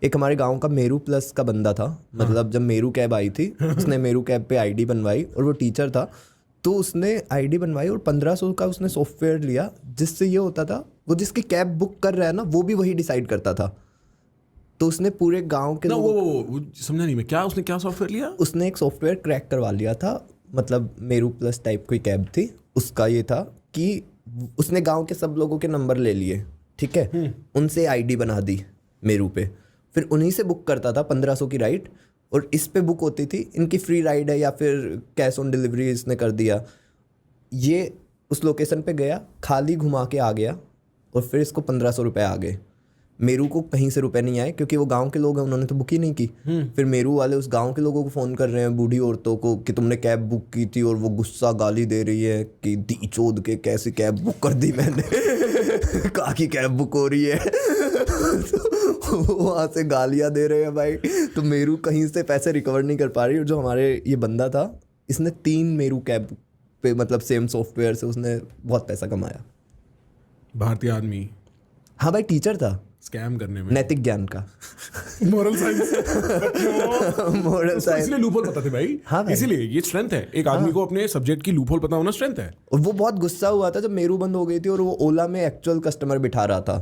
एक हमारे गांव का मेरू प्लस का बंदा था, मतलब जब मेरू कैब आई थी उसने मेरू कैब पे आईडी बनवाई और वो टीचर था, तो उसने आईडी बनवाई और 1500 का उसने सॉफ्टवेयर लिया, जिससे ये होता था वो जिसकी कैब बुक कर रहा है ना वो भी वही डिसाइड करता था। तो उसने पूरे गांव के ना लोगों वो समझा नहीं मैं, क्या उसने क्या सॉफ्टवेयर लिया? उसने एक सॉफ्टवेयर क्रैक करवा लिया था, मतलब मेरू प्लस टाइप कोई कैब थी, उसका ये था कि उसने गांव के सब लोगों के नंबर ले लिए, ठीक है, उनसे आईडी बना दी मेरू पे, फिर उन्हीं से बुक करता था 1500 की राइड, और इस पे बुक होती थी इनकी फ्री राइड है या फिर कैश ऑन डिलीवरी इसने कर दिया। ये उस लोकेशन पे गया, खाली घुमा के आ गया और फिर इसको 1500 रुपये आ गए। मेरू को कहीं से रुपए नहीं आए क्योंकि वो गांव के लोग हैं, उन्होंने तो बुक ही नहीं की। फिर मेरू वाले उस गांव के लोगों को फ़ोन कर रहे हैं, बूढ़ी औरतों को, कि तुमने कैब बुक की थी, और वो गुस्सा गाली दे रही है कि दी चोद के कैसी कैब बुक कर दी मैंने कहाँ की कैब बुक हो रही है वहाँ से गालियाँ दे रहे हैं भाई। तो मेरू कहीं से पैसे रिकवर नहीं कर पा रही, और जो हमारे ये बंदा था इसने 3 मेरू कैब पे, मतलब सेम सॉफ्टवेयर से उसने बहुत पैसा कमाया। भारतीय आदमी हाँ भाई, टीचर था, स्कैम करने में, नैतिक ज्ञान का मोरल साइंस मोरल साइंस। इसलिए लूपहोल पता थे भाई। हाँ भाई। इसीलिए ये स्ट्रेंथ है, एक आदमी को अपने सब्जेक्ट की लूपहोल पता होना स्ट्रेंथ है। और वो बहुत गुस्सा हुआ था जब मेरू बंद हो गई थी और वो ओला में एक्चुअल कस्टमर बिठा रहा था,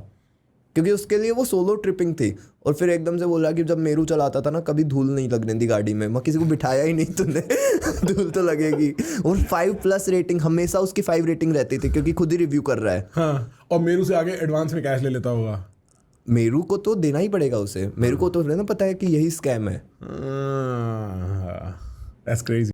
क्योंकि उसके लिए वो सोलो ट्रिपिंग थी, और फिर एकदम से बोला कि जब मेरू चलाता था ना कभी धूल नहीं लगने दी गाड़ी में, मैं किसी को बिठाया ही नहीं तूने धूल तो लगेगी। और 5+ रेटिंग, हमेशा उसकी 5 रेटिंग रहती थी क्योंकि खुद ही रिव्यू कर रहा है। हाँ, और मेरू से आगे एडवांस में कैश ले लेता होगा। मेरू को तो देना ही पड़ेगा उसे, मेरू को तो ना पता है कि यही स्कैम है। That's crazy.